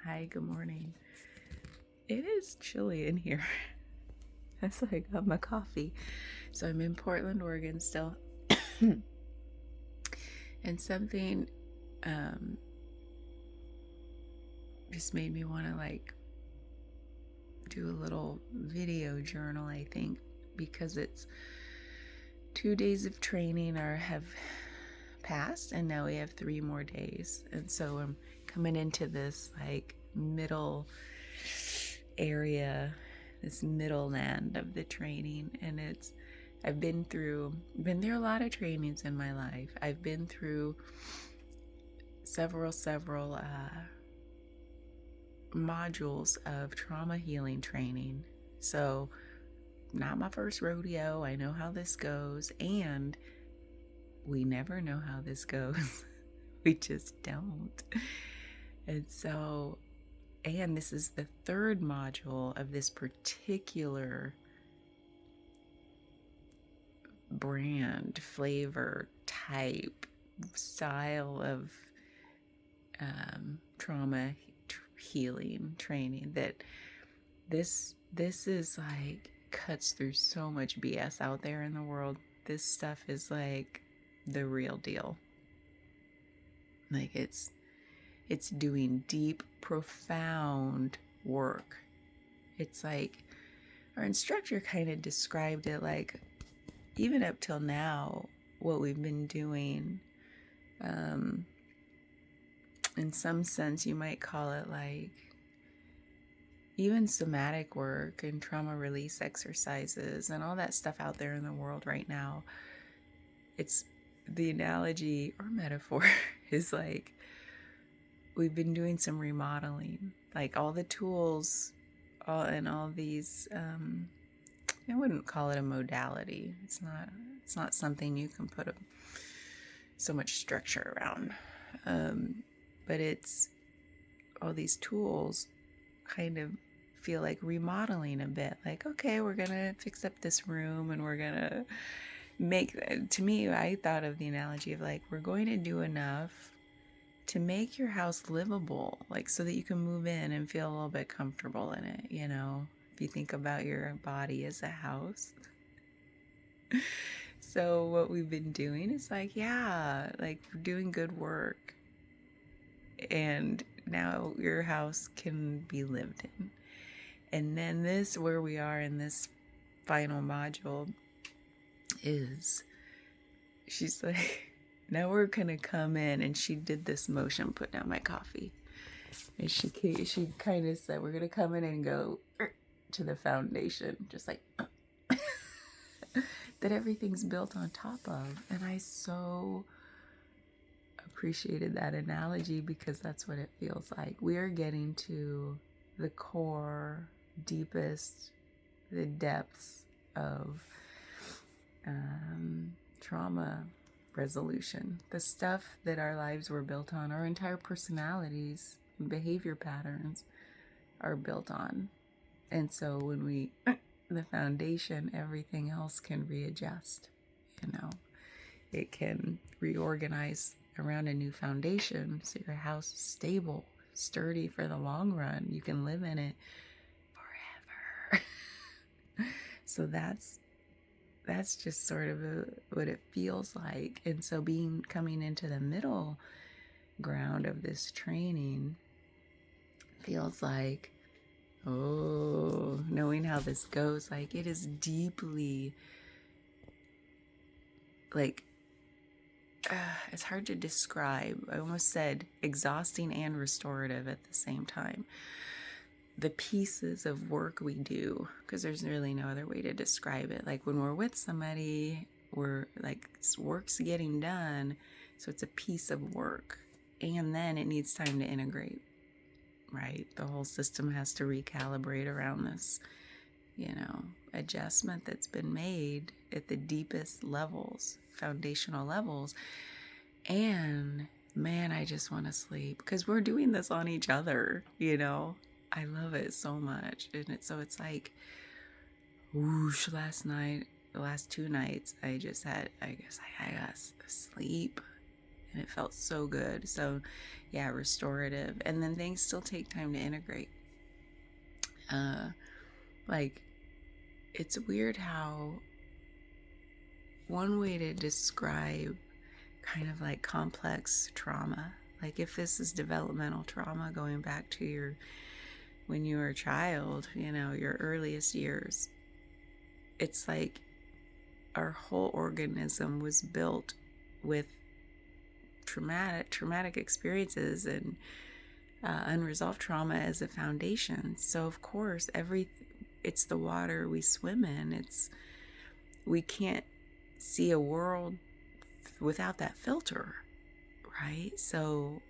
Hi, good morning. It is chilly in here. That's why I got my coffee. So I'm in Portland, Oregon still. And something just made me want to do a little video journal, I think, because it's 2 days of training have passed and now we have 3 more days. And so I'm coming into this middle area, this middle land of the training, and I've been through a lot of trainings in my life. I've been through several modules of trauma healing training. So not my first rodeo. I know how this goes, and we never know how this goes. We just don't. And this is the third module of this particular brand, flavor, type, style of trauma healing training. That this is cuts through so much BS out there in the world. This stuff is the real deal. It's doing deep, profound work. It's our instructor kind of described it even up till now, what we've been doing, in some sense, you might call it even somatic work and trauma release exercises and all that stuff out there in the world right now. It's the analogy or metaphor is we've been doing some remodeling, all the tools, all these, I wouldn't call it a modality. It's not something you can put so much structure around. But it's all these tools kind of feel like remodeling a bit. Okay, we're gonna fix up this room and we're gonna to me, I thought of the analogy of we're going to do enough to make your house livable, so that you can move in and feel a little bit comfortable in it, if you think about your body as a house. So what we've been doing is we're doing good work, and now your house can be lived in. And then where we are in this final module is, she's now we're gonna come in, and she did this motion, put down my coffee, and she kind of said, we're gonna come in and go to the foundation, just that everything's built on top of. And I so appreciated that analogy, because that's what it feels like. We are getting to the core, deepest, the depths of trauma resolution, the stuff that our lives were built on, our entire personalities and behavior patterns are built on. And so when we the foundation, everything else can readjust. It can reorganize around a new foundation, so your house is stable, sturdy for the long run. You can live in it forever. So that's just sort of what it feels like. And so coming into the middle ground of this training feels knowing how this goes, it is deeply, it's hard to describe. I almost said exhausting and restorative at the same time. The pieces of work we do, because there's really no other way to describe it. When we're with somebody, we're work's getting done, so it's a piece of work, and then it needs time to integrate, right? The whole system has to recalibrate around this, adjustment that's been made at the deepest levels, foundational levels. And man, I just want to sleep, because we're doing this on each other, I love it so much. And it's whoosh, last night, the last 2 nights, I got sleep and it felt so good. So yeah, restorative. And then things still take time to integrate. Like, it's weird how one way to describe kind of like complex trauma, like if this is developmental trauma going back to when you were a child, your earliest years, it's like our whole organism was built with traumatic experiences and unresolved trauma as a foundation. So of course, it's the water we swim in. We can't see a world without that filter, right? So,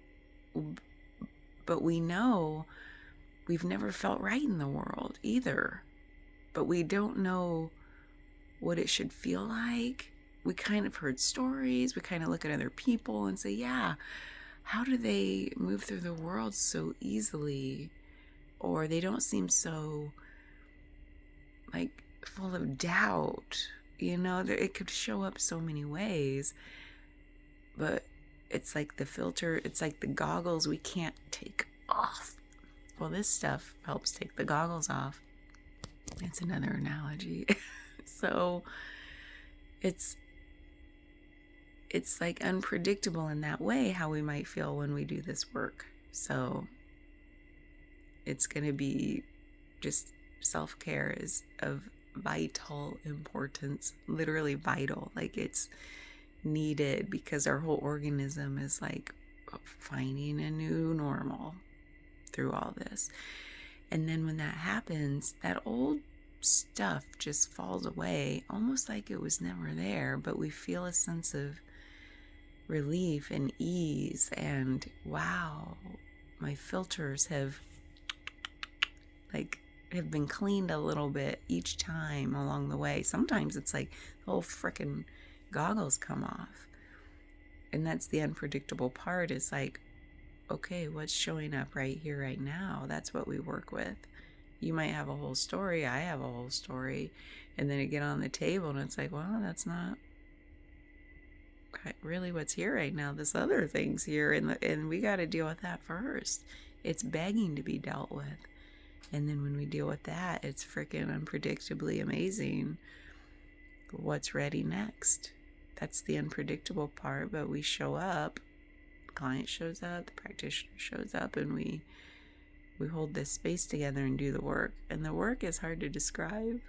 but we know we've never felt right in the world either, but we don't know what it should feel like. We kind of heard stories, we kind of look at other people and say, yeah, how do they move through the world so easily? Or they don't seem so like full of doubt. It could show up so many ways, but it's like the filter, it's like the goggles we can't take off. Well, this stuff helps take the goggles off. It's another analogy. So it's like unpredictable in that way, how we might feel when we do this work. So it's going to be just self-care is of vital importance, literally vital. Like, it's needed because our whole organism is like finding a new normal through all this. And then when that happens, that old stuff just falls away, almost like it was never there, but we feel a sense of relief and ease, and wow, my filters have been cleaned a little bit each time along the way. Sometimes it's like the whole frickin' goggles come off. And that's the unpredictable part, is like, okay, what's showing up right here, right now? That's what we work with. You might have a whole story, I have a whole story, and then you get on the table and it's like, well, that's not really what's here right now. This other thing's here, and we got to deal with that first. It's begging to be dealt with. And then when we deal with that, it's freaking unpredictably amazing what's ready next. That's the unpredictable part, but we show up, the client shows up, the practitioner shows up, and we hold this space together and do the work. And the work is hard to describe.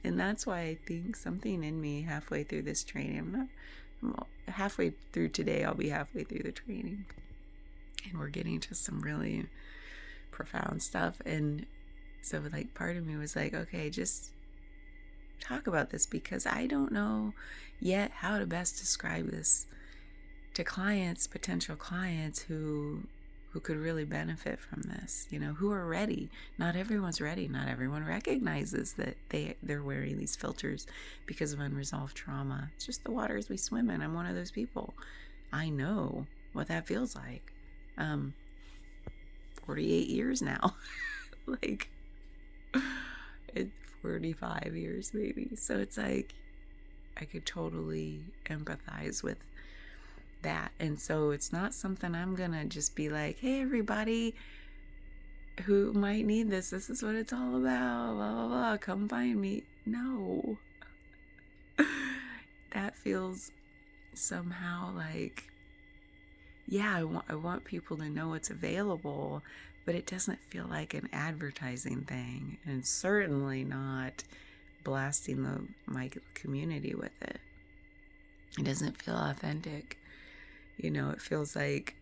And that's why I think something in me halfway through this training, I'm halfway through today, I'll be halfway through the training. And we're getting to some really profound stuff. And so like part of me was like, okay, just talk about this, because I don't know yet how to best describe this to clients, potential clients who could really benefit from this, who are ready. Not everyone's ready. Not everyone recognizes that they're wearing these filters because of unresolved trauma. It's just the waters we swim in. I'm one of those people. I know what that feels like. 48 years now. Like, it's 45 years maybe. So it's like, I could totally empathize with that. And so it's not something I'm gonna just be like, hey, everybody who might need this is what it's all about, blah blah blah, come find me. No. That feels somehow like, yeah, I want people to know it's available, but it doesn't feel like an advertising thing, and certainly not blasting my community with it. It doesn't feel authentic. It feels like,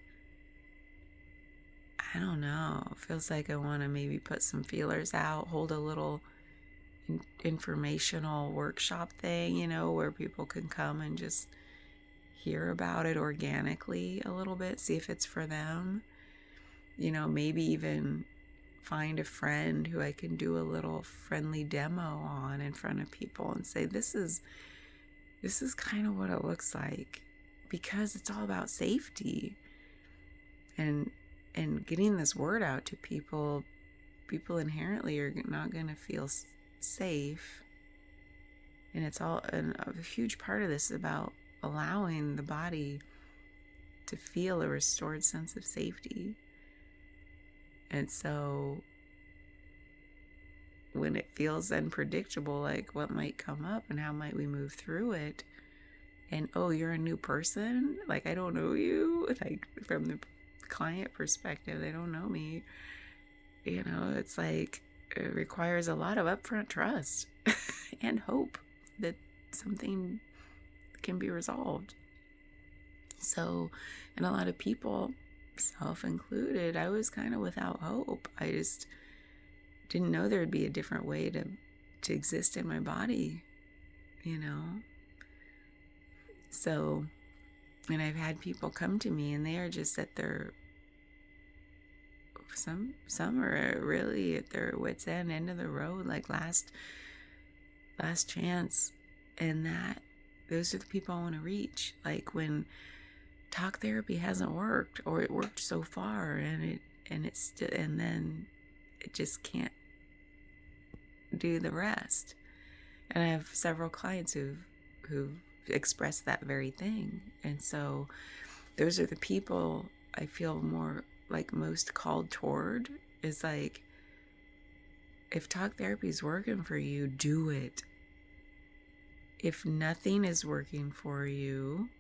I don't know, it feels like I want to maybe put some feelers out, hold a little informational workshop thing, where people can come and just hear about it organically a little bit, see if it's for them. Maybe even find a friend who I can do a little friendly demo on in front of people and say, this is kind of what it looks like, because it's all about safety and getting this word out to people. People inherently are not going to feel safe, and it's all, and a huge part of this is about allowing the body to feel a restored sense of safety. And so when it feels unpredictable, like what might come up and how might we move through it, and oh, you're a new person, like I don't know you, like from the client perspective, they don't know me, you know, it's like it requires a lot of upfront trust and hope that something can be resolved. So, and a lot of people, self included, I was kind of without hope. I just didn't know there would be a different way to exist in my body, you know. So, and I've had people come to me and they are just at their some are really at their wits' end of the road, like last chance. And that those are the people I want to reach. Like when talk therapy hasn't worked, or it worked so far and then it just can't do the rest. And I have several clients who've expressed that very thing. And so those are the people I feel more like most called toward, is like, if talk therapy is working for you, do it. If nothing is working for you,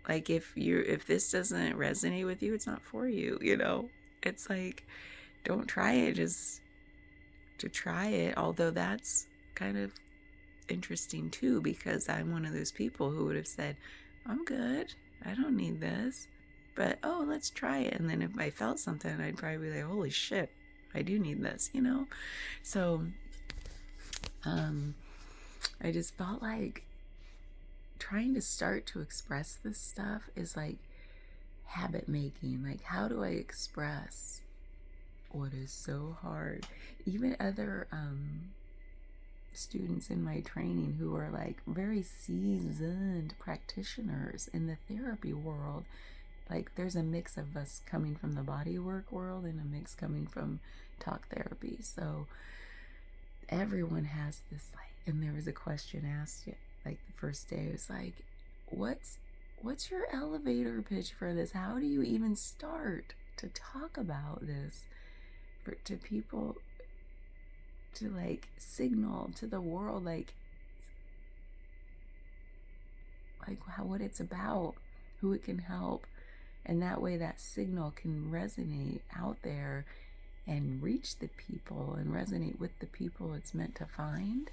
like if this doesn't resonate with you, it's not for you, you know. It's like, don't try it just to try it. Although that's kind of interesting too, because I'm one of those people who would have said, I'm good, I don't need this, but oh, let's try it. And then if I felt something, I'd probably be like, holy shit, I do need this, you know. So I just felt like trying to start to express this stuff is like habit making. Like, how do I express what is so hard? Even other students in my training who are like very seasoned practitioners in the therapy world, like there's a mix of us coming from the body work world and a mix coming from talk therapy. So everyone has this, like, and there was a question asked like the first day. It was like, what's your elevator pitch for this? How do you even start to talk about this to people, to like signal to the world like what it's about, who it can help, and that way that signal can resonate out there and reach the people and resonate with the people it's meant to find.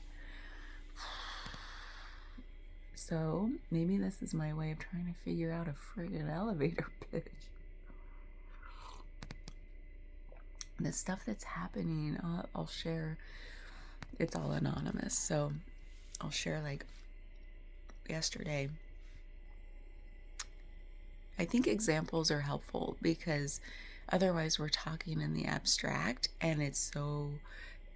So maybe this is my way of trying to figure out a friggin' elevator pitch. The stuff that's happening, I'll share. It's all anonymous, so I'll share. Like yesterday, I think examples are helpful, because otherwise we're talking in the abstract, and it's so,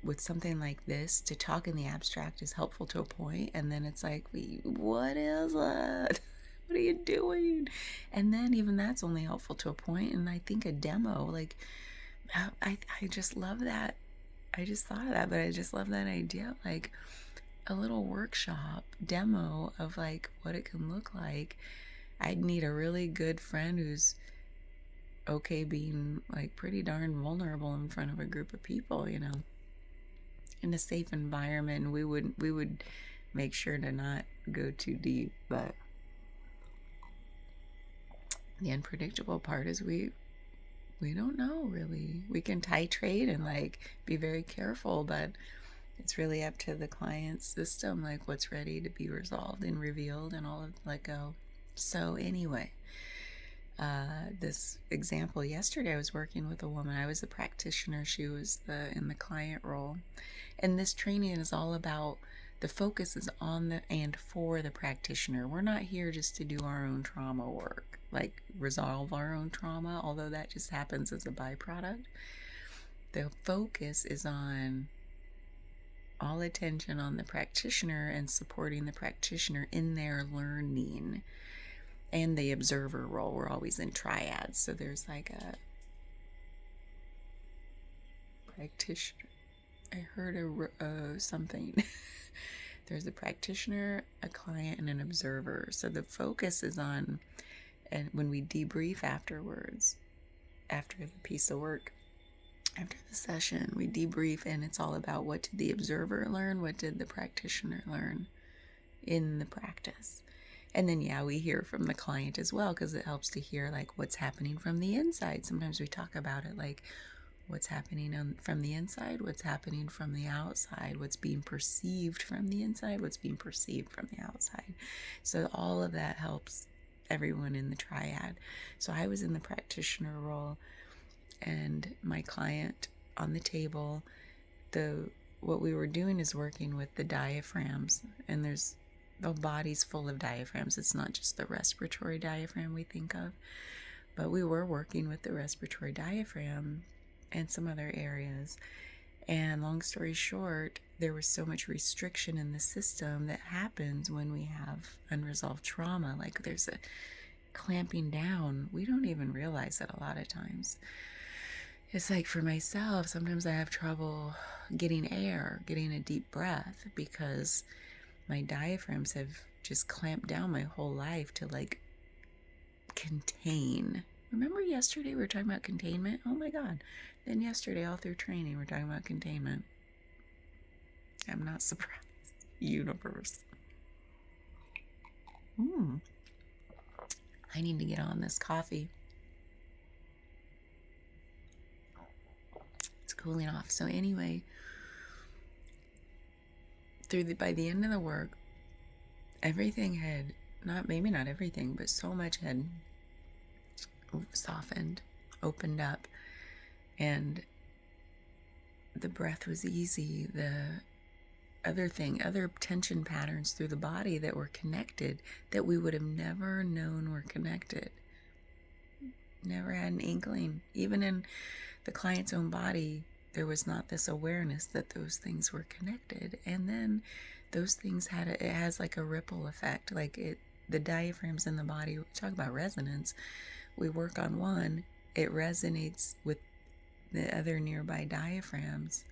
with something like this, to talk in the abstract is helpful to a point, and then it's like, what is that? What are you doing? And then even that's only helpful to a point. And I think a demo, like, I just love that. I just thought of that, but I just love that idea, like a little workshop demo of like what it can look like. I'd need a really good friend who's okay being like pretty darn vulnerable in front of a group of people, you know, in a safe environment. We would make sure to not go too deep, but the unpredictable part is we don't know really. We can titrate and like be very careful, but it's really up to the client's system, like what's ready to be resolved and revealed and all of let go. So anyway, this example yesterday, I was working with a woman. I was a practitioner. She was in the client role. And this training is all about, the focus is on the and for the practitioner. We're not here just to do our own trauma work, like resolve our own trauma, although that just happens as a byproduct. The focus is on all attention on the practitioner and supporting the practitioner in their learning. And the observer role, we're always in triads. So there's like a practitioner. I heard something. There's a practitioner, a client, and an observer. So the focus is on And when we debrief afterwards, after the piece of work, after the session, we debrief, and it's all about what did the observer learn, what did the practitioner learn in the practice. And then, yeah, we hear from the client as well, because it helps to hear like what's happening from the inside. Sometimes we talk about it like what's happening from the inside, what's happening from the outside, what's being perceived from the inside, what's being perceived from the outside. So all of that helps everyone in the triad. So I was in the practitioner role, and my client on the table. What we were doing is working with the diaphragms, and there's the body's full of diaphragms. It's not just the respiratory diaphragm we think of, but we were working with the respiratory diaphragm and some other areas. And long story short, there was so much restriction in the system that happens when we have unresolved trauma. Like there's a clamping down. We don't even realize it a lot of times. It's like for myself, sometimes I have trouble getting air, getting a deep breath, because my diaphragms have just clamped down my whole life to like contain. Remember yesterday we were talking about containment? Oh my God. Then yesterday all through training we're talking about containment. I'm not surprised. Universe. I need to get on this coffee. It's cooling off. So anyway, by the end of the work, everything had maybe not everything, but so much had softened, opened up, and the breath was easy. The other tension patterns through the body that were connected that we would have never known were connected. Never had an inkling. Even in the client's own body, there was not this awareness that those things were connected. And then those things it has like a ripple effect. Like the diaphragms in the body, we talk about resonance. We work on one, it resonates with the other nearby diaphragms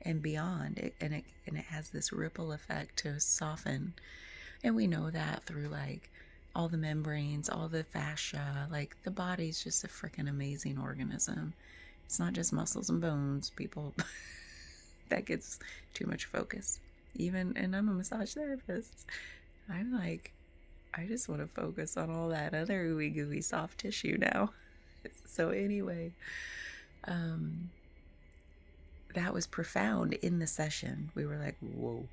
and beyond it, and it has this ripple effect to soften. And we know that through like all the membranes, all the fascia. Like the body's just a freaking amazing organism. It's not just muscles and bones, people. That gets too much focus. And I'm a massage therapist. I'm like, I just want to focus on all that other ooey gooey soft tissue now. So anyway, that was profound in the session. We were like, whoa.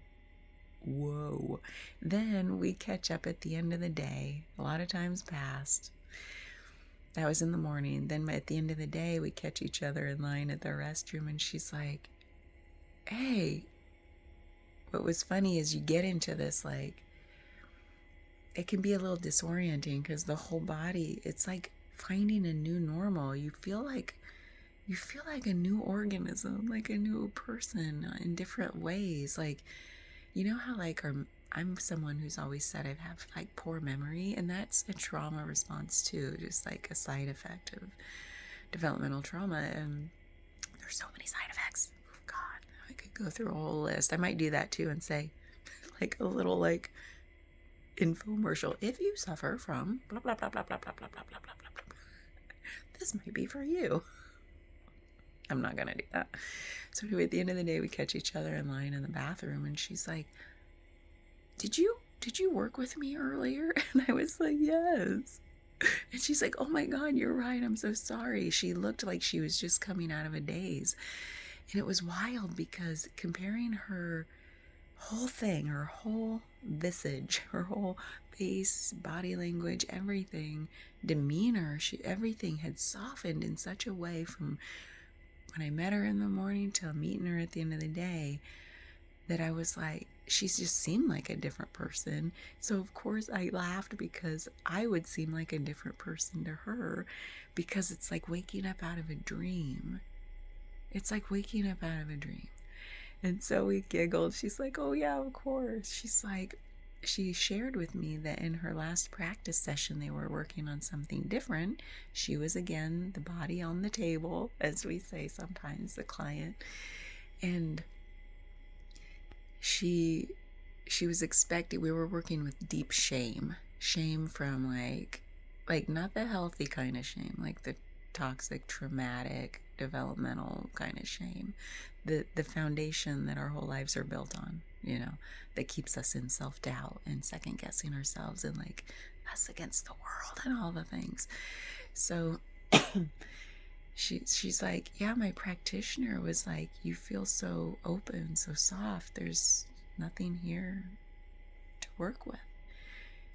Then we catch up at the end of the day. A lot of times passed. That was in the morning. Then at the end of the day, we catch each other in line at the restroom, and she's like, hey. What was funny is you get into this, like, it can be a little disorienting because the whole body, it's like finding a new normal. You feel like a new organism, like a new person in different ways. Like, you know how like I'm someone who's always said I have like poor memory, and that's a trauma response too, just like a side effect of developmental trauma. And there's so many side effects. God, I could go through a whole list. I might do that too and say like a little like infomercial. If you suffer from blah blah blah blah blah blah blah blah blah blah blah blah, this might be for you. I'm not gonna do that. So anyway, at the end of the day, we catch each other in line in the bathroom, and she's like, did you work with me earlier? And I was like, yes. And she's like, oh my God, you're right. I'm so sorry. She looked like she was just coming out of a daze. And it was wild because comparing her whole thing, her whole visage, her whole face, body language, everything, demeanor, everything had softened in such a way from when I met her in the morning till meeting her at the end of the day, that I was like, she's just seemed like a different person. So of course I laughed because I would seem like a different person to her, because it's like waking up out of a dream. It's like waking up out of a dream. And so we giggled. She's like, oh yeah, of course. She's like, she shared with me that in her last practice session, they were working on something different. She was again the body on the table, as we say sometimes, the client. And she was expecting, we were working with deep shame from like like not the healthy kind of shame, like the toxic, traumatic, developmental kind of shame, the foundation that our whole lives are built on, that keeps us in self-doubt and second guessing ourselves and like us against the world and all the things. So she's like, yeah, my practitioner was like, you feel so open, so soft, there's nothing here to work with.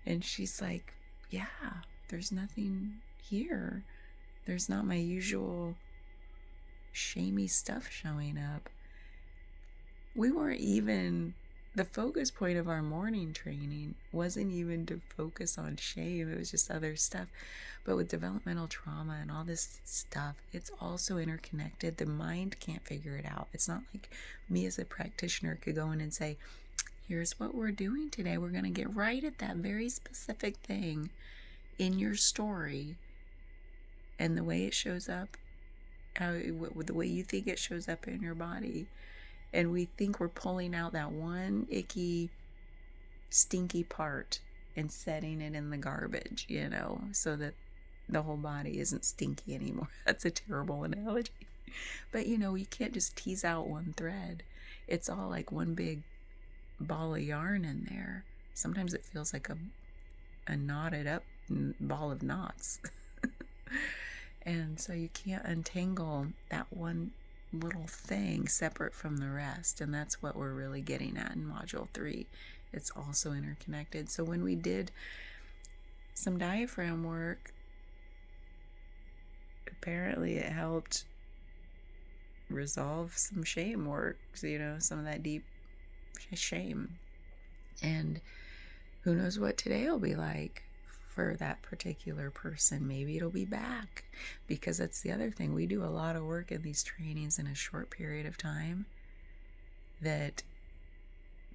And she's like, yeah, there's nothing here. There's not my usual shamey stuff showing up. We weren't even, the focus point of our morning training wasn't even to focus on shame. It was just other stuff. But with developmental trauma and all this stuff, it's also interconnected. The mind can't figure it out. It's not like me as a practitioner could go in and say, here's what we're doing today. We're going to get right at that very specific thing in your story. And the way it shows up, the way you think it shows up in your body. And we think we're pulling out that one icky, stinky part and setting it in the garbage, so that the whole body isn't stinky anymore. That's a terrible analogy. But, you can't just tease out one thread. It's all like one big ball of yarn in there. Sometimes it feels like a knotted up ball of knots. And so you can't untangle that one little thing separate from the rest. And that's what we're really getting at in Module 3. It's also interconnected. So when we did some diaphragm work, apparently it helped resolve some shame work, some of that deep shame. And who knows what today will be like for that particular person. Maybe it'll be back, because that's the other thing. We do a lot of work in these trainings in a short period of time that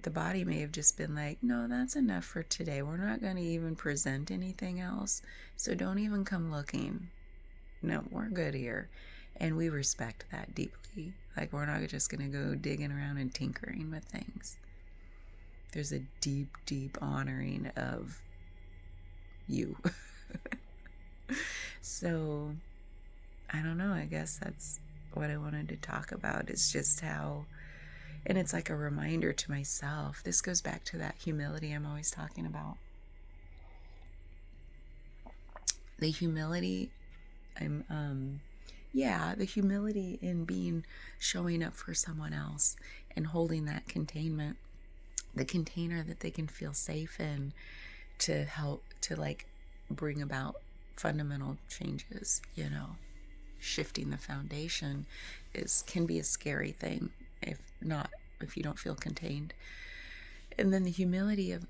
the body may have just been like, no, that's enough for today. We're not going to even present anything else. So don't even come looking. No, we're good here. And we respect that deeply. Like, we're not just going to go digging around and tinkering with things. There's a deep, deep honoring of you. So, I don't know. I guess that's what I wanted to talk about. Is just how, and it's like a reminder to myself. This goes back to that humility I'm always talking about. The humility, the humility in showing up for someone else and holding that containment, the container that they can feel safe in, to help to like bring about fundamental changes. Shifting the foundation can be a scary thing if you don't feel contained. And then the humility of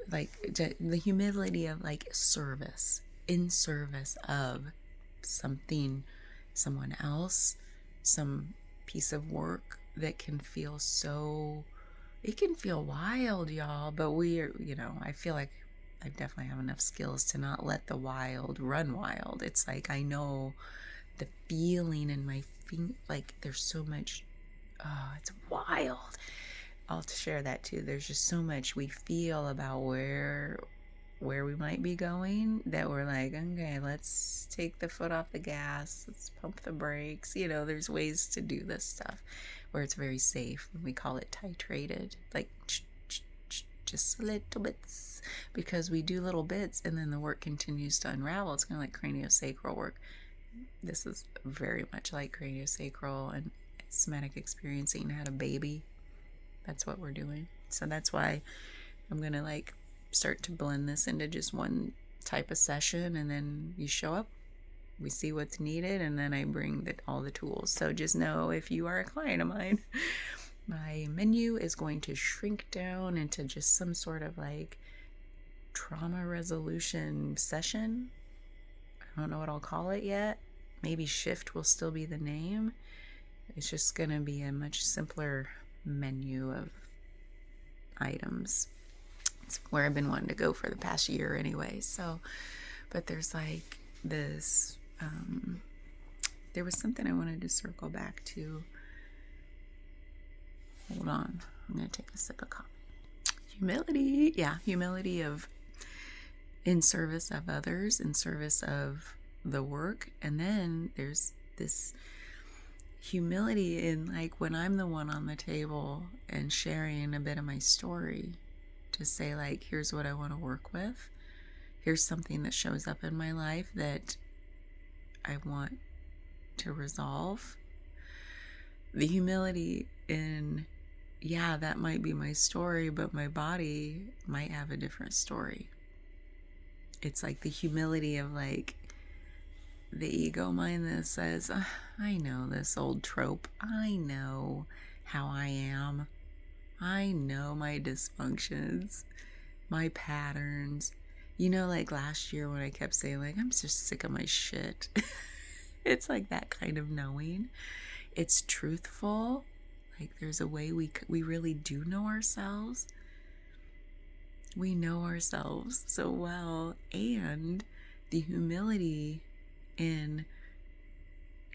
service, in service of something, someone else, some piece of work that can feel it can feel wild, y'all, but I feel like I definitely have enough skills to not let the wild run wild. It's like, I know the feeling in my feet, like there's so much, it's wild. I'll share that too. There's just so much we feel about where we might be going that we're like, okay, let's take the foot off the gas, let's pump the brakes. There's ways to do this stuff where it's very safe. We call it titrated, like just little bits, because we do little bits and then the work continues to unravel. It's kind of like craniosacral work. This is very much like craniosacral and somatic experiencing had a baby. That's what we're doing. So that's why I'm gonna start to blend this into just one type of session, and then you show up, we see what's needed, and then I bring all the tools. So just know, if you are a client of mine, my menu is going to shrink down into just some sort of trauma resolution session. I don't know what I'll call it yet. Maybe Shift will still be the name. It's just going to be a much simpler menu of items. It's where I've been wanting to go for the past year anyway. So, but there's this, there was something I wanted to circle back to. Hold on. I'm going to take a sip of coffee. Humility. Yeah, humility of in service of others, in service of the work. And then there's this humility in like when I'm the one on the table and sharing a bit of my story to say like, here's what I want to work with. Here's something that shows up in my life that I want to resolve. The humility in, yeah, that might be my story, but my body might have a different story. It's like the humility of like the ego mind that says, I know this old trope. I know how I am. I know my dysfunctions, my patterns. You know, like last year when I kept saying like, I'm just sick of my shit. It's like that kind of knowing. It's truthful. Like there's a way we really do know ourselves. We know ourselves so well. And the humility in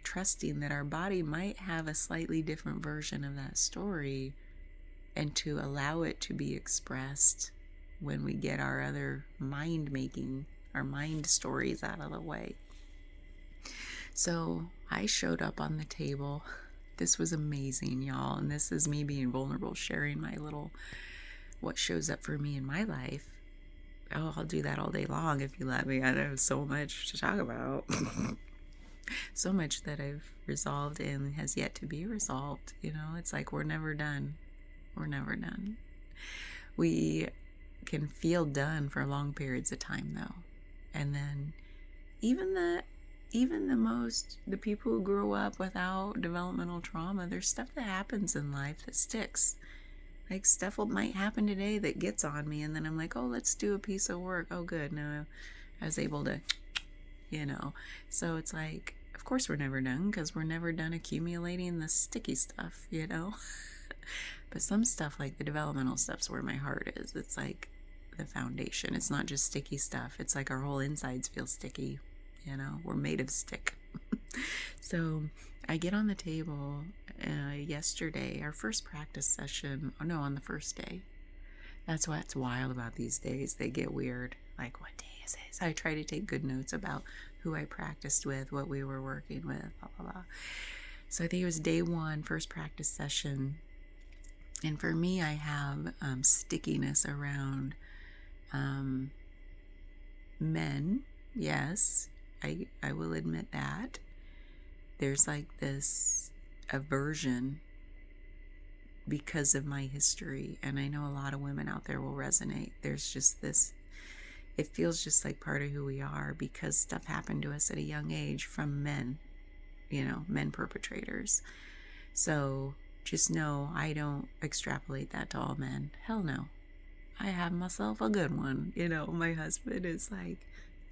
trusting that our body might have a slightly different version of that story, and to allow it to be expressed when we get our other our mind stories out of the way. So I showed up on the table. This was amazing, y'all. And this is me being vulnerable, sharing my little, what shows up for me in my life. Oh, I'll do that all day long if you let me. I have so much to talk about. So much that I've resolved and has yet to be resolved. You know, it's like we're never done. We're never done. We can feel done for long periods of time though. And then even the people who grew up without developmental trauma, there's stuff that happens in life that sticks. Like stuff might happen today that gets on me, and then I'm like, oh, let's do a piece of work. Oh, good. No, I was able to, So it's like, of course we're never done because we're never done accumulating the sticky stuff, But some stuff like the developmental stuff's where my heart is. It's like the foundation. It's not just sticky stuff. It's like our whole insides feel sticky. We're made of stick. So I get on the table yesterday, our first practice session. Oh no, on the first day. That's what's wild about these days. They get weird. Like, what day is it? So I try to take good notes about who I practiced with, what we were working with, blah, blah, blah. So I think it was day one, first practice session. And for me, I have stickiness around men. Yes, I will admit that. There's like this aversion because of my history, and I know a lot of women out there will resonate. There's just this, it feels just like part of who we are because stuff happened to us at a young age from men, men perpetrators. So just know I don't extrapolate that to all men. Hell no. I have myself a good one. My husband is like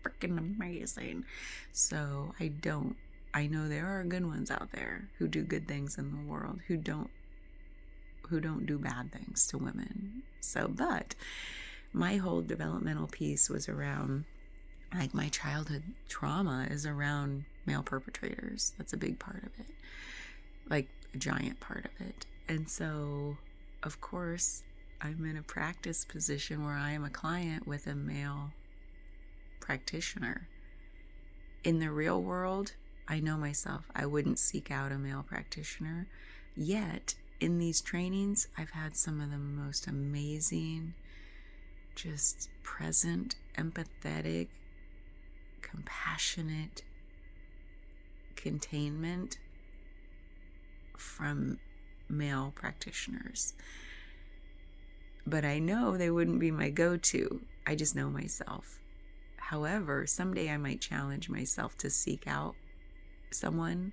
freaking amazing. So I know there are good ones out there who do good things in the world, who don't do bad things to women. So, but my whole developmental piece was around, like, my childhood trauma is around male perpetrators. That's a big part of it, like a giant part of it. And so, of course, I'm in a practice position where I am a client with a male practitioner. In the real world, I know myself. I wouldn't seek out a male practitioner. Yet, in these trainings, I've had some of the most amazing, just present, empathetic, compassionate containment from male practitioners. But I know they wouldn't be my go-to. I just know myself. However, someday I might challenge myself to seek out someone.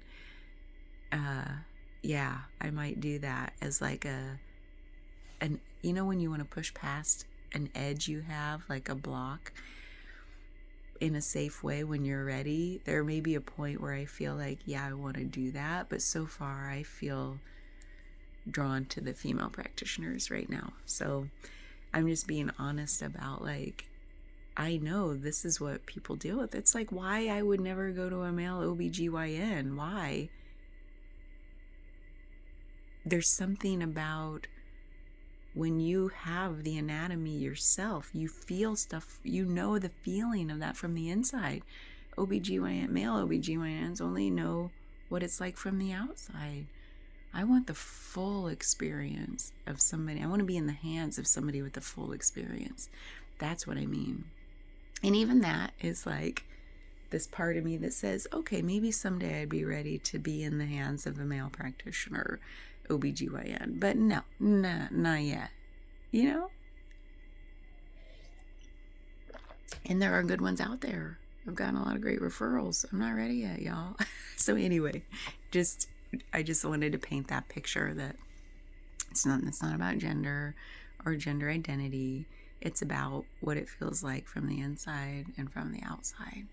I might do that as like when you want to push past an edge you have, like a block, in a safe way when you're ready. There may be a point where I feel like, I want to do that. But so far, I feel drawn to the female practitioners right now. So I'm just being honest about, like, I know this is what people deal with. It's like why I would never go to a male OBGYN. Why? There's something about when you have the anatomy yourself, you feel stuff, you know the feeling of that from the inside. OBGYN, male OBGYNs only know what it's like from the outside. I want the full experience of somebody. I want to be in the hands of somebody with the full experience. That's what I mean. And even that is like this part of me that says, okay, maybe someday I'd be ready to be in the hands of a male practitioner, OBGYN. But no, not yet. You know? And there are good ones out there. I've gotten a lot of great referrals. I'm not ready yet, y'all. So anyway, I just wanted to paint that picture that it's not about gender or gender identity. It's about what it feels like from the inside and from the outside.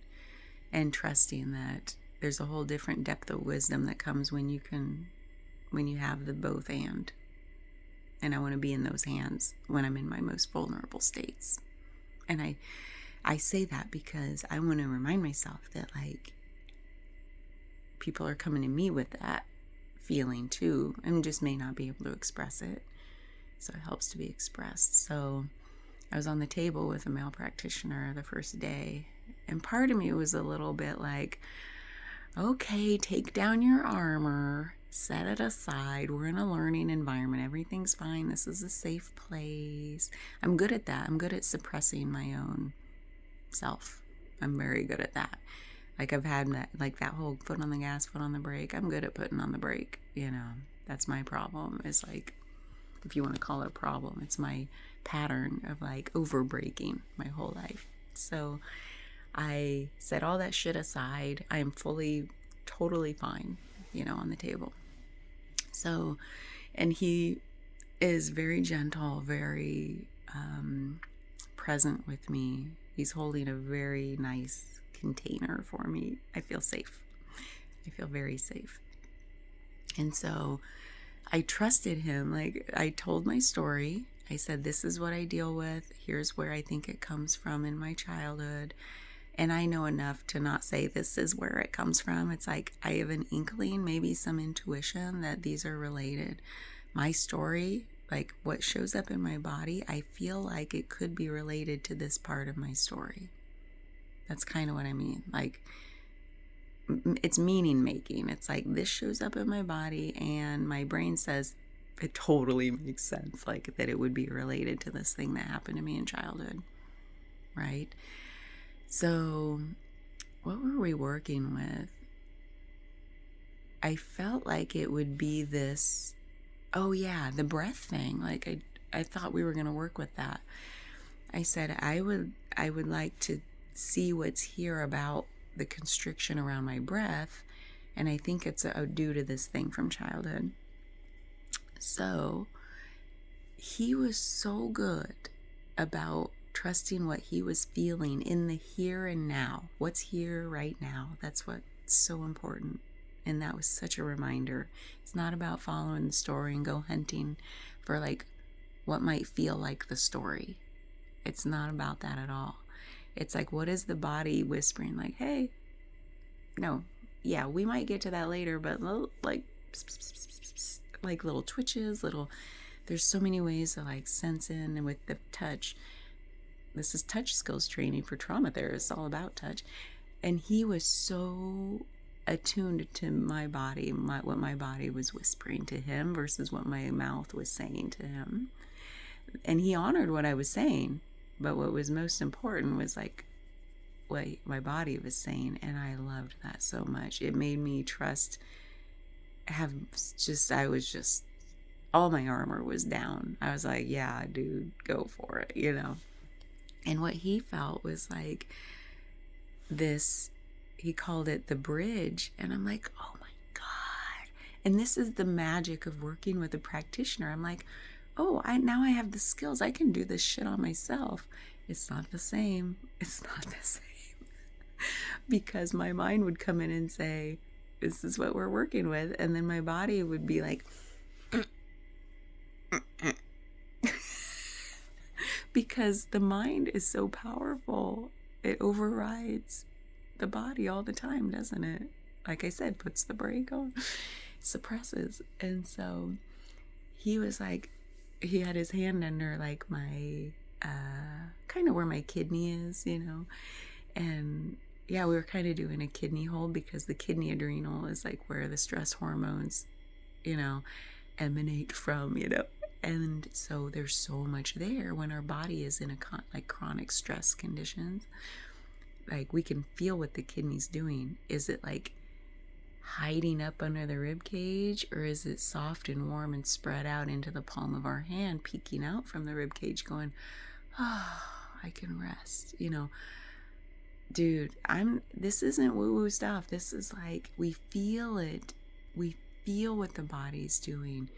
And trusting that there's a whole different depth of wisdom that comes when you have the both and I want to be in those hands when I'm in my most vulnerable states. And I say that because I want to remind myself that like people are coming to me with that feeling too, and just may not be able to express it. So it helps to be expressed. So I was on the table with a male practitioner the first day, and part of me was a little bit like, okay, take down your armor, set it aside. We're in a learning environment. Everything's fine. This is a safe place. I'm good at that. I'm good at suppressing my own self. I'm very good at that. Like I've had that whole foot on the gas, foot on the brake. I'm good at putting on the brake. You know, that's my problem. It's like, if you want to call it a problem, it's my pattern of like over braking my whole life. So I set all that shit aside. I am totally fine, on the table. So, and he is very gentle, very present with me. He's holding a very nice container for me. I feel safe. I feel very safe. And so I trusted him. Like I told my story. I said, this is what I deal with. Here's where I think it comes from in my childhood. And I know enough to not say this is where it comes from. It's like I have an inkling, maybe some intuition that these are related. My story, like what shows up in my body, I feel like it could be related to this part of my story. That's kind of what I mean. Like it's meaning making. It's like this shows up in my body and my brain says it totally makes sense, like that it would be related to this thing that happened to me in childhood, right? So what were we working with? I felt like it would be this, oh yeah, the breath thing. Like I thought we were going to work with that. I said I would like to see what's here about the constriction around my breath, and I think it's due to this thing from childhood. So he was so good about trusting what he was feeling in the here and now. What's here right now? That's what's so important. And that was such a reminder. It's not about following the story and go hunting for like what might feel like the story. It's not about that at all. It's like, what is the body whispering? Like, hey, no, yeah, we might get to that later, but like little twitches, there's so many ways to like sense in, and with the touch. This is touch skills training for trauma therapists. It's all about touch. And he was so attuned to my body, what my body was whispering to him versus what my mouth was saying to him. And he honored what I was saying. But what was most important was like what my body was saying. And I loved that so much. It made me trust, all my armor was down. I was like, yeah, dude, go for it, And what he felt was like this, he called it the bridge. And I'm like, oh my God. And this is the magic of working with a practitioner. I'm like, oh, now I have the skills. I can do this shit on myself. It's not the same. It's not the same. Because my mind would come in and say, this is what we're working with. And then my body would be like, because the mind is so powerful. It overrides the body all the time, doesn't it? Like I said, puts the brake on, suppresses. And so he was like, he had his hand under like my kind of where my kidney is, and yeah, we were kind of doing a kidney hold because the kidney adrenal is like where the stress hormones, you know, emanate from, and so there's so much there when our body is in a like chronic stress conditions. Like we can feel what the kidney's doing. Is it like hiding up under the rib cage, or is it soft and warm and spread out into the palm of our hand, peeking out from the rib cage, going, "Oh, I can rest." Dude, this isn't woo-woo stuff. This is like, we feel it. We feel what the body's doing.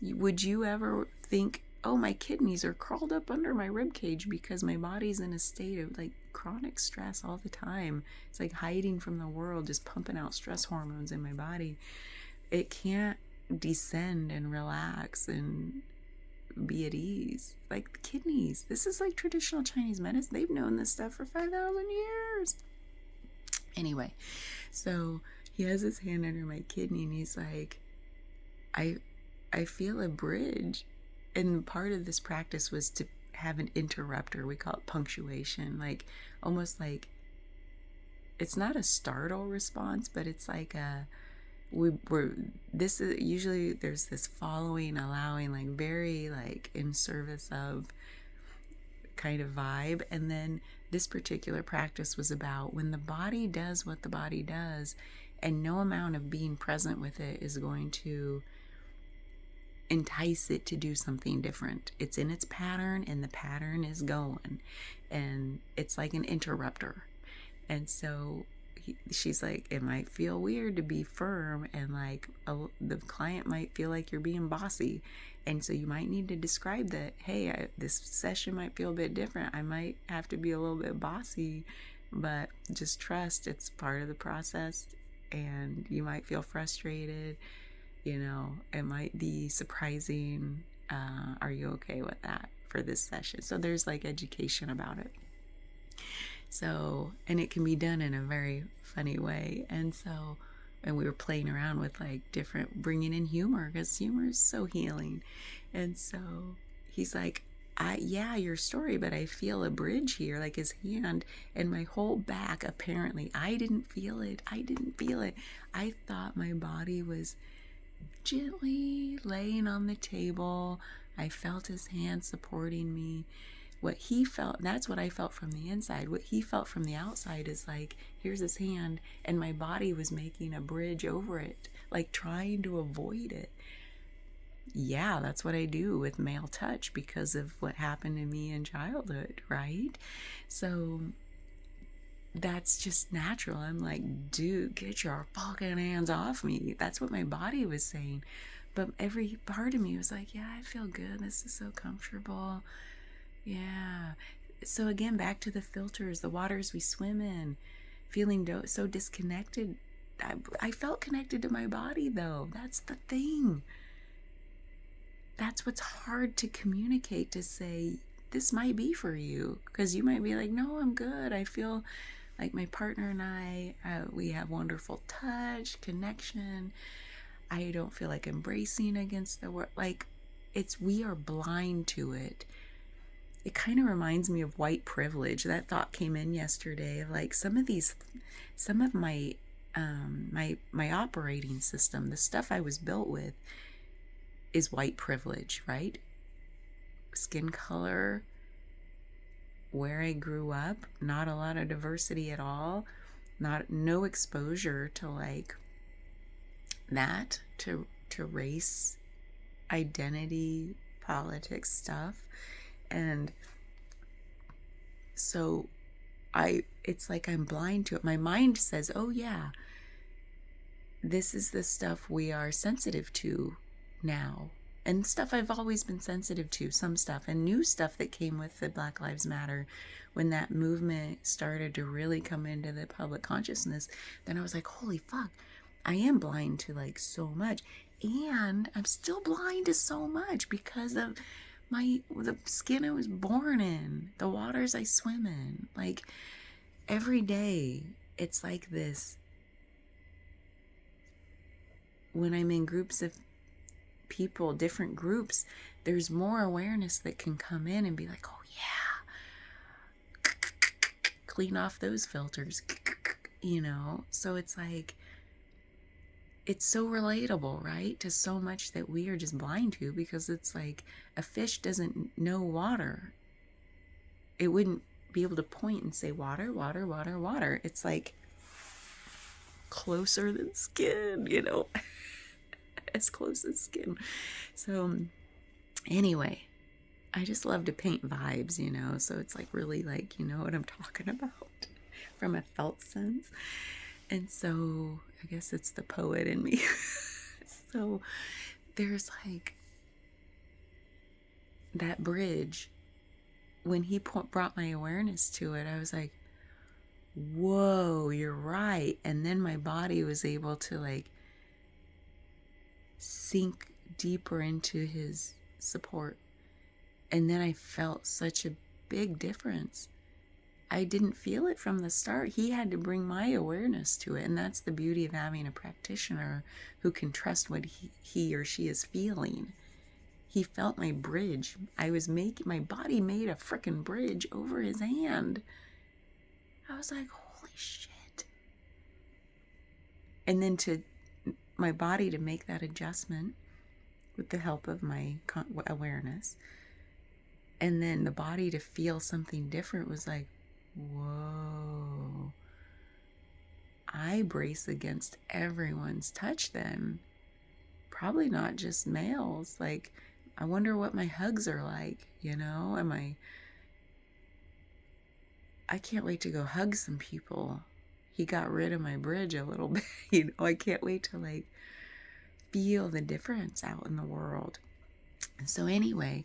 Would you ever think, oh, my kidneys are crawled up under my rib cage because my body's in a state of like chronic stress all the time? It's like hiding from the world, just pumping out stress hormones in my body. It can't descend and relax and be at ease. Like the kidneys. This is like traditional Chinese medicine. They've known this stuff for 5,000 years. Anyway, so he has his hand under my kidney and he's like, I feel a bridge. And part of this practice was to have an interrupter. We call it punctuation. Like almost like, it's not a startle response, but it's like this is usually, there's this following, allowing, like very like in service of kind of vibe. And then this particular practice was about when the body does what the body does, and no amount of being present with it is going to entice it to do something different. It's in its pattern and the pattern is going, and it's like an interrupter. And so she's like, it might feel weird to be firm, and like the client might feel like you're being bossy, and so you might need to describe that, hey, this session might feel a bit different. I might have to be a little bit bossy, but just trust it's part of the process, and you might feel frustrated. It might be surprising. Are you okay with that for this session? So there's like education about it. So, and it can be done in a very funny way. And we were playing around with like different, bringing in humor, because humor is so healing. And so he's like, yeah, your story, but I feel a bridge here, like his hand and my whole back. Apparently, I didn't feel it. I thought my body was gently laying on the table. I felt his hand supporting me. What he felt, that's what I felt from the inside. What he felt from the outside is like, here's his hand, and my body was making a bridge over it, like trying to avoid it. Yeah, that's what I do with male touch because of what happened to me in childhood, right? So that's just natural. I'm like, dude, get your fucking hands off me. That's what my body was saying. But every part of me was like, yeah, I feel good. This is so comfortable. Yeah. So again, back to the filters, the waters we swim in, feeling so disconnected. I felt connected to my body, though. That's the thing. That's what's hard to communicate, to say, this might be for you. Because you might be like, no, I'm good. I feel like my partner and I, we have wonderful touch, connection. I don't feel like embracing against the world. Like, we are blind to it. It kind of reminds me of white privilege. That thought came in yesterday of like some of my my operating system, the stuff I was built with, is white privilege, right? Skin color, where I grew up, not a lot of diversity at all, no exposure to like that, to race, identity, politics stuff. And so it's like I'm blind to it. My mind says, oh yeah, this is the stuff we are sensitive to now. And stuff I've always been sensitive to, some stuff, and new stuff that came with the Black Lives Matter. When that movement started to really come into the public consciousness, then I was like, holy fuck, I am blind to like so much. And I'm still blind to so much because of the skin I was born in, the waters I swim in. Like every day, it's like this. When I'm in groups of people, different groups, there's more awareness that can come in and be like, oh yeah, clean off those filters, So it's like, it's so relatable, right? To so much that we are just blind to, because it's like a fish doesn't know water. It wouldn't be able to point and say water, water, water, water. It's like closer than skin, as close as skin. So anyway, I just love to paint vibes, so it's like really like, you know what I'm talking about from a felt sense. And so I guess it's the poet in me. So there's like that bridge. When he brought my awareness to it, I was like, whoa, you're right. And then my body was able to like sink deeper into his support. And then I felt such a big difference. I didn't feel it from the start. He had to bring my awareness to it. And that's the beauty of having a practitioner who can trust what he or she is feeling. He felt my bridge. My body made a frickin' bridge over his hand. I was like, holy shit. And then my body to make that adjustment with the help of my awareness. And then the body to feel something different was like, whoa. I brace against everyone's touch then. Probably not just males. Like, I wonder what my hugs are like, I can't wait to go hug some people. He got rid of my bridge a little bit, I can't wait to like feel the difference out in the world. So anyway,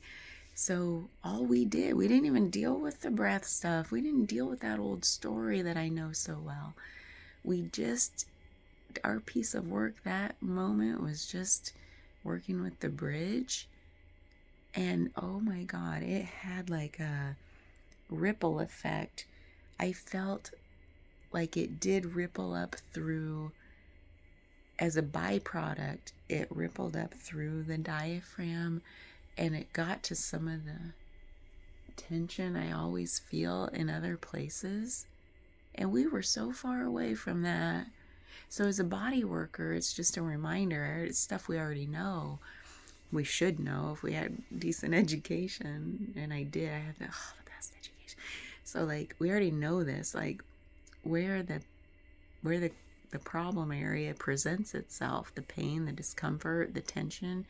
all we didn't even deal with the breath stuff. We didn't deal with that old story that I know so well. Our piece of work that moment was just working with the bridge. And oh my God, it had like a ripple effect. I felt like it did ripple up through, as a byproduct, it rippled up through the diaphragm, and it got to some of the tension I always feel in other places. And we were so far away from that. So as a body worker, it's just a reminder. It's stuff we already know. We should know if we had decent education. And I did. I had the best education. So like, we already know this, like where the problem area presents itself, the pain, the discomfort, the tension,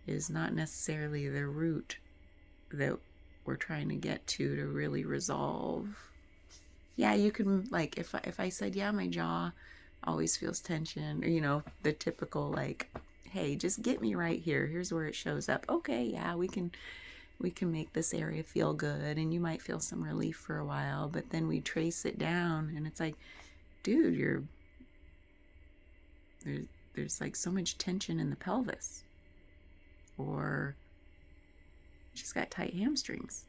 is not necessarily the root that we're trying to get to really resolve. Yeah, you can, like, if I said, yeah, my jaw always feels tension, or, the typical, like, hey, just get me right here. Here's where it shows up. Okay, yeah, we can make this area feel good, and you might feel some relief for a while, but then we trace it down, and it's like, dude, there's like so much tension in the pelvis, or she's got tight hamstrings.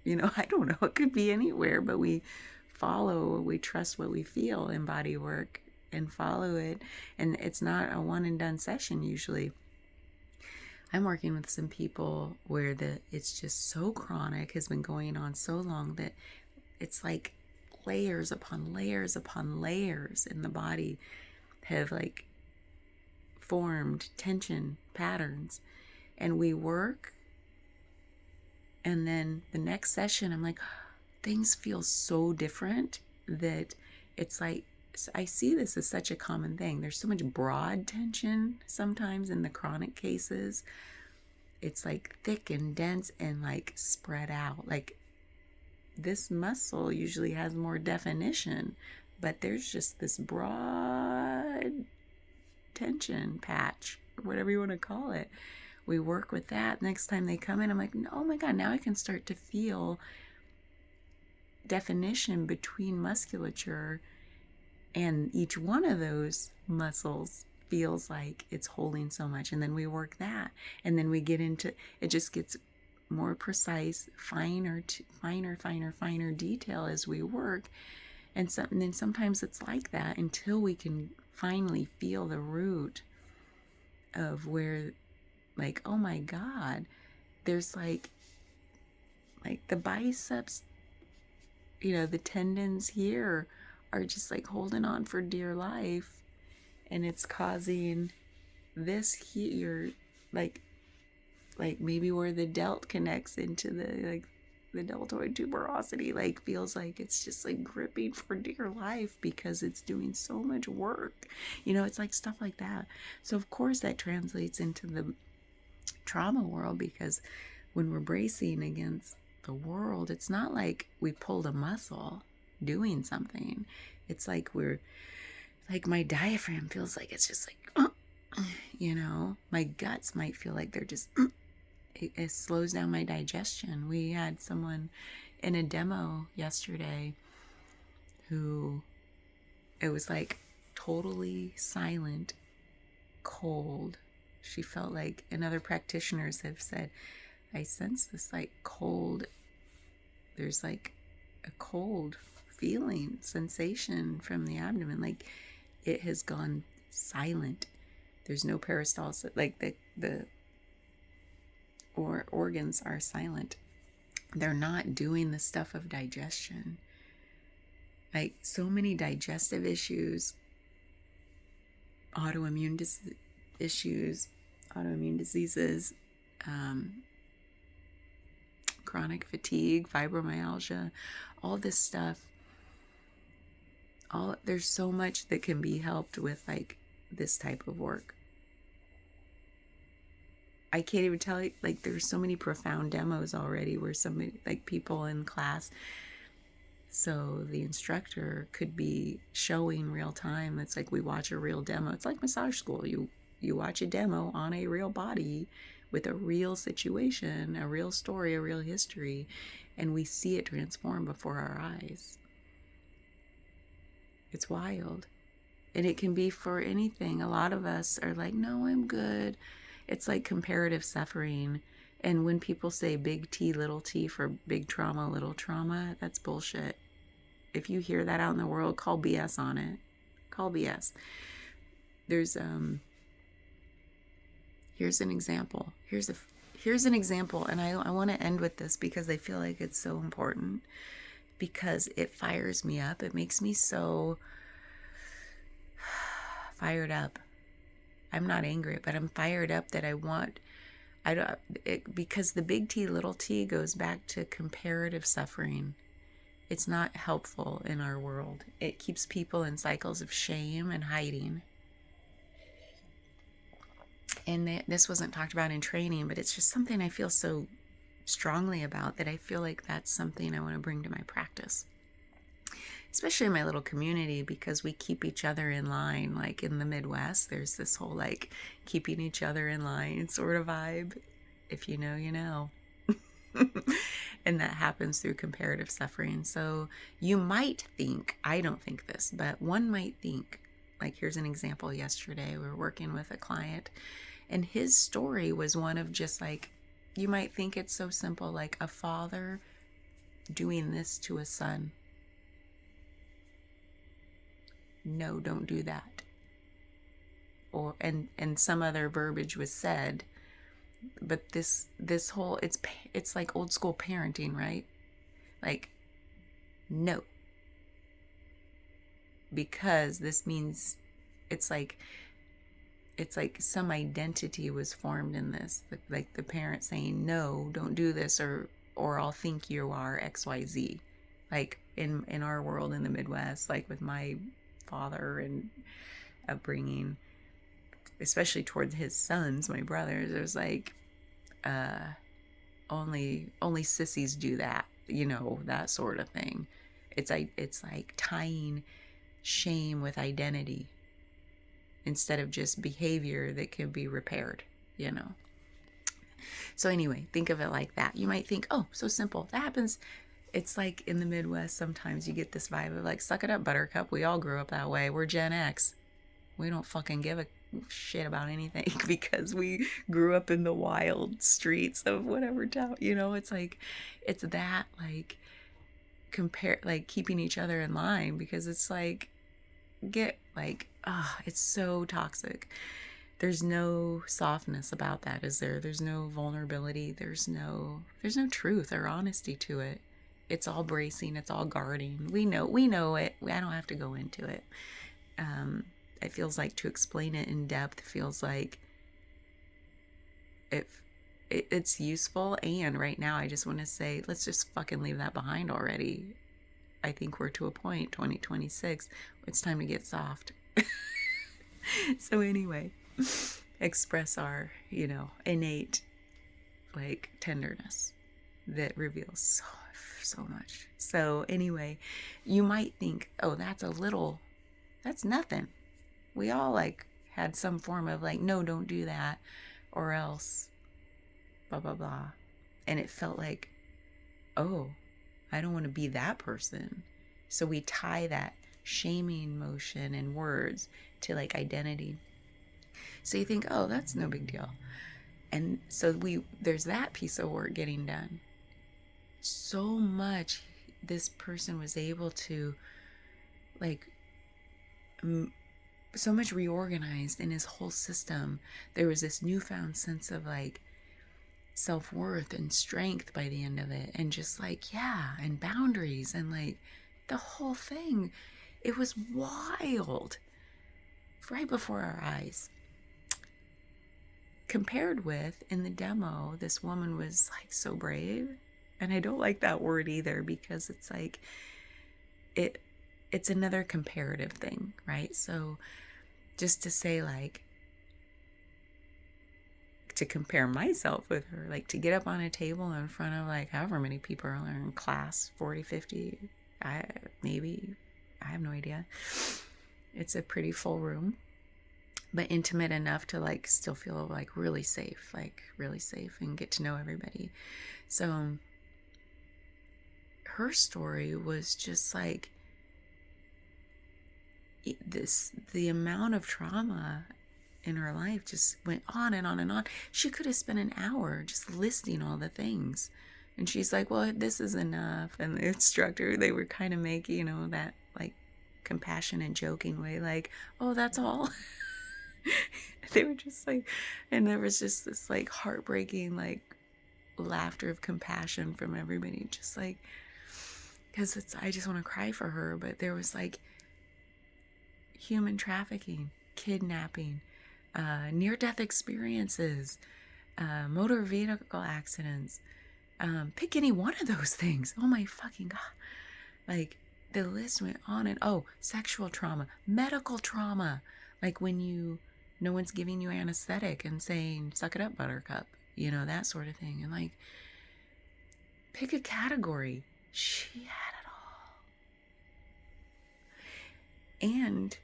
I don't know. It could be anywhere, but we trust what we feel in body work and follow it. And it's not a one and done session usually. I'm working with some people where it's just so chronic, has been going on so long that it's like layers upon layers upon layers in the body have like formed tension patterns. And we work, and then the next session I'm like, things feel so different that it's like, I see this as such a common thing. There's so much broad tension sometimes in the chronic cases. It's like thick and dense and like spread out. Like this muscle usually has more definition, but there's just this broad tension patch, or whatever you want to call it. We work with that. Next time they come in, I'm like, oh my God, now I can start to feel definition between musculature, and each one of those muscles feels like it's holding so much. And then we work that, and then we get into it, just gets more precise, finer detail as we work. And then sometimes it's like that until we can finally feel the root of where like, oh my God, there's like the biceps, the tendons here are just like holding on for dear life, and it's causing this here, like maybe where the delt connects into the deltoid tuberosity, like feels like it's just like gripping for dear life because it's doing so much work. It's like stuff like that. So of course that translates into the trauma world, because when we're bracing against the world, it's not like we pulled a muscle doing something. It's like my diaphragm feels like it's just like, my guts might feel like they're just, it slows down my digestion. We had someone in a demo yesterday who, it was like totally silent, cold. She felt like, and other practitioners have said, I sense this like cold, there's like a cold feeling, sensation from the abdomen, like it has gone silent. There's no peristalsis, like the organs are silent. They're not doing the stuff of digestion. Like so many digestive issues, autoimmune diseases, chronic fatigue, fibromyalgia, all this stuff. There's so much that can be helped with like this type of work. I can't even tell you, like there's so many profound demos already where somebody, like people in class, so the instructor could be showing real time. It's like we watch a real demo. It's like massage school. You watch a demo on a real body with a real situation, a real story, a real history, and we see it transform before our eyes. It's wild. And it can be for anything. A lot of us are like, no, I'm good. It's like comparative suffering. And when people say big T, little t for big trauma, little trauma, that's bullshit. If you hear that out in the world, call BS on it. Call BS. There's here's an example. Here's an example, and I want to end with this because I feel like it's so important, because it fires me up. It makes me so fired up. I'm not angry, but I'm fired up that because the big T, little t goes back to comparative suffering. It's not helpful in our world. It keeps people in cycles of shame and hiding. And this wasn't talked about in training, but it's just something I feel so strongly about, that I feel like that's something I want to bring to my practice, especially in my little community, because we keep each other in line. Like in the Midwest, there's this whole like keeping each other in line sort of vibe. If you know, you know. And that happens through comparative suffering. So you might think, I don't think this, but one might think, like here's an example. Yesterday we were working with a client, and his story was one of just like, you might think it's so simple, like a father doing this to a son. No, don't do that. Or and some other verbiage was said, but this whole, it's like old school parenting, right? Like, no, because this means it's like some identity was formed in this, like the parent saying, no, don't do this, or I'll think you are XYZ. Like in our world in the Midwest, like with my father and upbringing, especially towards his sons, my brothers, it was like, only sissies do that, that sort of thing. It's like tying shame with identity instead of just behavior that can be repaired, So anyway, think of it like that. You might think, oh, so simple. That happens. It's like in the Midwest, sometimes you get this vibe of like, suck it up, buttercup. We all grew up that way. We're Gen X. We don't fucking give a shit about anything because we grew up in the wild streets of whatever town, it's like, it's that like keeping each other in line, because it's like, it's so toxic. There's no softness about that, is there? There's no vulnerability. There's no truth or honesty to it. It's all bracing. It's all guarding. We know it. I don't have to go into it. It feels like to explain it in depth feels like it's useful. And right now, I just want to say, let's just fucking leave that behind already. I think we're to a point, 2026, it's time to get soft. So anyway, express our, innate, like, tenderness that reveals so much. So anyway, you might think, oh, that's nothing. We all, like, had some form of, like, no, don't do that, or else, blah, blah, blah. And it felt like, oh, I don't want to be that person. So we tie that shaming motion and words to, like, identity. So you think, oh, that's no big deal. And so there's that piece of work getting done. So much this person was able to, like, so much reorganized in his whole system. There was this newfound sense of, like, self-worth and strength by the end of it, and just, like, yeah, and boundaries, and, like, the whole thing. It was wild right before our eyes. Compared with, in the demo, this woman was, like, so brave. And I don't like that word either, because it's like, it's another comparative thing, right? So just to say, like, to compare myself with her, like, to get up on a table in front of, like, however many people are in class, 40, 50, I have no idea. It's a pretty full room, but intimate enough to, like, still feel, like, really safe, and get to know everybody. So her story was just, like, the amount of trauma in her life just went on and on and on. She could have spent an hour just listing all the things. And she's like, well, this is enough. And the instructor, they were kind of making, that, like, compassionate, joking way, like, oh, that's all. They were just like, and there was just this, like, heartbreaking, like, laughter of compassion from everybody. Just, like, because I just want to cry for her. But there was, like, human trafficking, kidnapping, near-death experiences, motor vehicle accidents, pick any one of those things. Oh my fucking God. Like, the list went on. And sexual trauma, medical trauma, like when no one's giving you anesthetic and saying, suck it up, buttercup, that sort of thing. And, like, pick a category. She had it all. And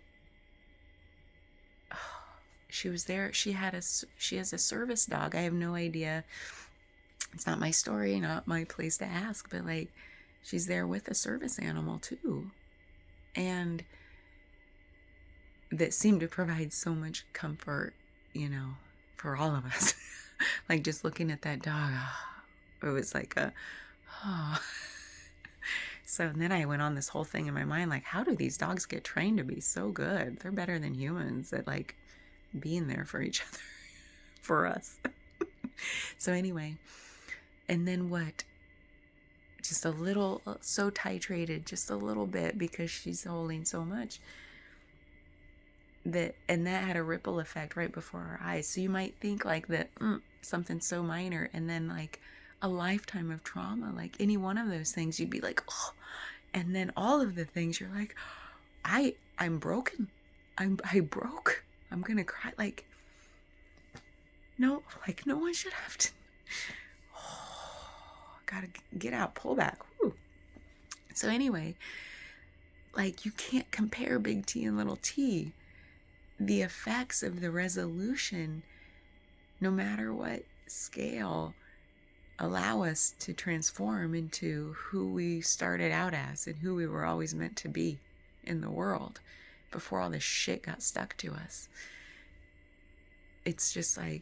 she was there. She has a service dog. I have no idea. It's not my story, not my place to ask, but, like, she's there with a service animal too. And that seemed to provide so much comfort, for all of us. Like, just looking at that dog, it was like So then I went on this whole thing in my mind, like, how do these dogs get trained to be so good? They're better than humans at, like, being there for each other, for us. So anyway, and then what? Just a little, so titrated, just a little bit, because she's holding so much. And that had a ripple effect right before our eyes. So you might think, like, that something so minor, and then, like, a lifetime of trauma, like any one of those things, you'd be like, oh. And then all of the things, you're like, I'm broken. I broke. I'm gonna cry. Like, no, like, no one should have to. Gotta get out, pull back. Woo. So anyway, like, you can't compare big T and little t. The effects of the resolution, no matter what scale, allow us to transform into who we started out as and who we were always meant to be in the world before all this shit got stuck to us. It's just like,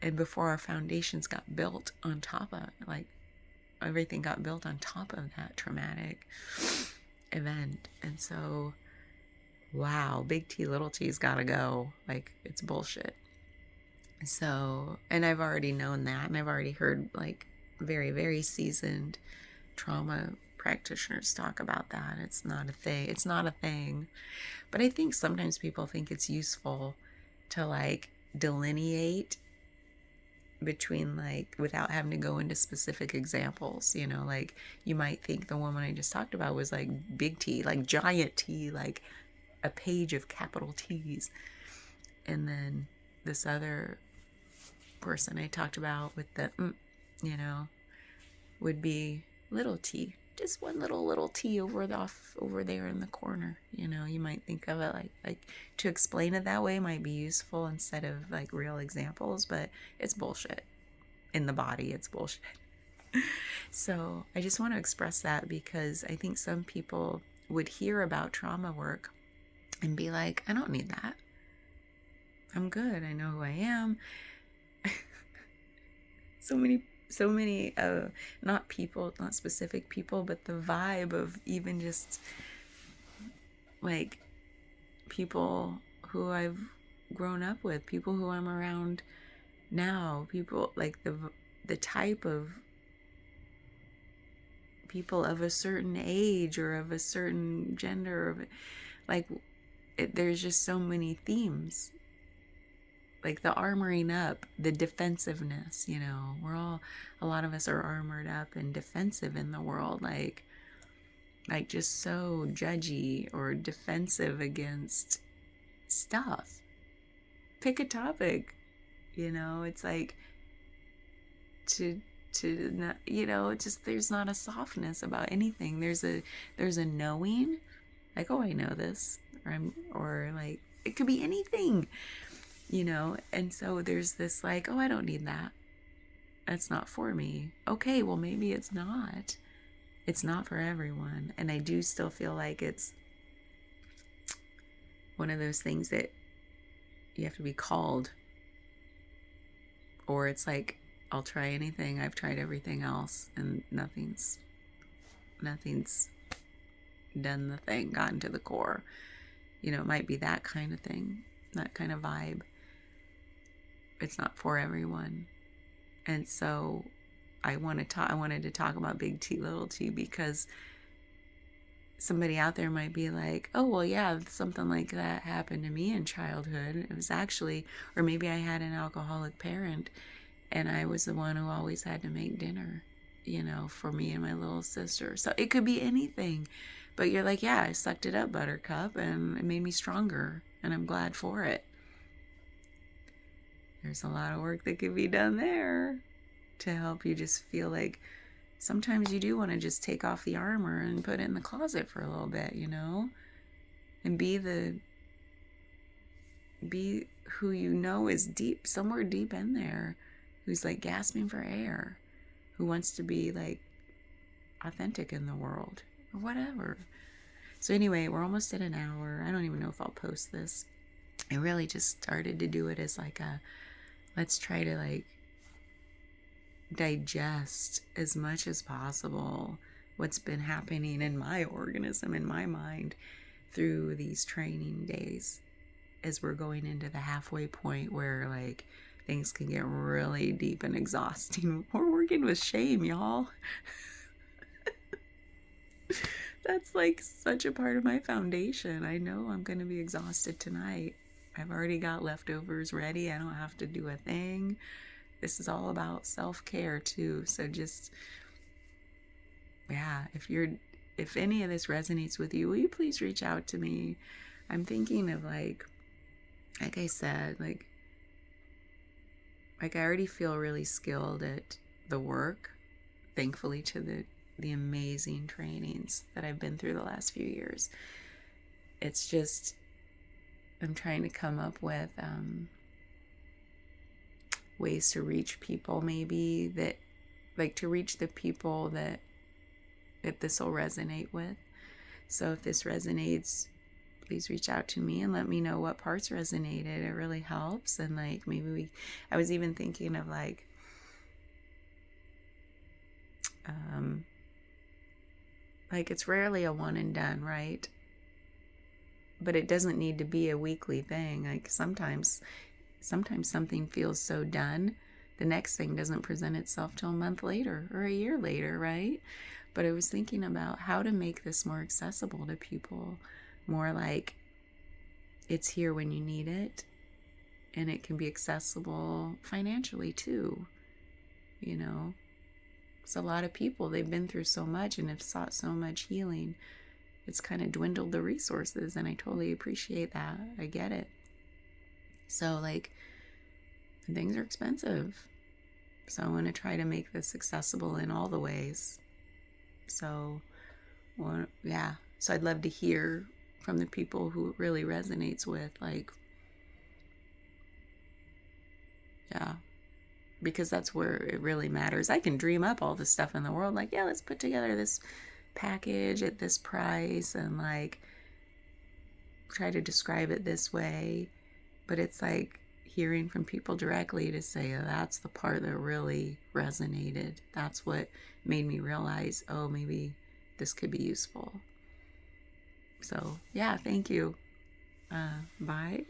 and before our foundations got built on top of, like, everything got built on top of that traumatic event. And so, wow, big T, little t's gotta go. Like, it's bullshit. So, and I've already known that, and I've already heard like very, very seasoned trauma practitioners talk about that. It's not a thing. It's not a thing. But I think sometimes people think it's useful to like delineate between, like, without having to go into specific examples, you know, like you might think the woman I just talked about was like big T, like giant T, like a page of capital T's. And then this other person I talked about with the, you know, would be little T, just one little T over there in the corner. You know, you might think of it like to explain it that way might be useful instead of like real examples, but it's bullshit. In the body, it's bullshit. So I just want to express that because I think some people would hear about trauma work and be like, I don't need that. I'm good. I know who I am. so many not people, not specific people, but the vibe of even just like people who I've grown up with, people who I'm around now, people like the type of people of a certain age or of a certain gender, or like there's just so many themes, like the armoring up, the defensiveness, you know, a lot of us are armored up and defensive in the world, like just so judgy or defensive against stuff. Pick a topic, you know, it's like to not, you know, just there's not a softness about anything. There's a knowing, like, oh, I know this, or like it could be anything, you know. And so there's this like, oh, I don't need that. That's not for me. Okay, well maybe it's not. It's not for everyone. And I do still feel like it's one of those things that you have to be called, or it's like, I'll try anything. I've tried everything else and nothing's done the thing, gotten to the core. You know, it might be that kind of thing, that kind of vibe. It's not for everyone. And so I wanted to talk about big T, little T, because somebody out there might be like, oh, well, yeah, something like that happened to me in childhood. It was actually, or maybe I had an alcoholic parent and I was the one who always had to make dinner, you know, for me and my little sister. So it could be anything. But you're like, yeah, I sucked it up, Buttercup, and it made me stronger, and I'm glad for it. There's a lot of work that could be done there to help you just feel like sometimes you do want to just take off the armor and put it in the closet for a little bit, you know, and be who you know is deep, somewhere deep in there, who's like gasping for air, who wants to be like authentic in the world or whatever. So anyway, we're almost at an hour. I don't even know if I'll post this. I really just started to do it as like let's try to like digest as much as possible what's been happening in my organism, in my mind, through these training days, as we're going into the halfway point where like things can get really deep and exhausting. We're working with shame, y'all. That's like such a part of my foundation. I know I'm going to be exhausted tonight. I've already got leftovers ready. I don't have to do a thing. This is all about self-care too. So just, yeah, if any of this resonates with you, will you please reach out to me? I'm thinking of like I said, like I already feel really skilled at the work, thankfully to the amazing trainings that I've been through the last few years. It's just, I'm trying to come up with ways to reach people, maybe that, like, to reach the people that this will resonate with. So if this resonates, please reach out to me and let me know what parts resonated. It really helps. And like maybe I was even thinking of like it's rarely a one and done, right? But it doesn't need to be a weekly thing. Like sometimes sometimes something feels so done, the next thing doesn't present itself till a month later or a year later, right? But I was thinking about how to make this more accessible to people, more like it's here when you need it, and it can be accessible financially too. You know, it's a lot of people, they've been through so much and have sought so much healing. It's kind of dwindled the resources, and I totally appreciate that. I get it. So, like, things are expensive. So, I want to try to make this accessible in all the ways. So, well, yeah. So, I'd love to hear from the people who it really resonates with, like, yeah, because that's where it really matters. I can dream up all the stuff in the world, like, yeah, let's put together this package at this price and like try to describe it this way. But it's like hearing from people directly to say, oh, that's the part that really resonated. That's what made me realize, oh, maybe this could be useful. So, yeah, thank you. Bye.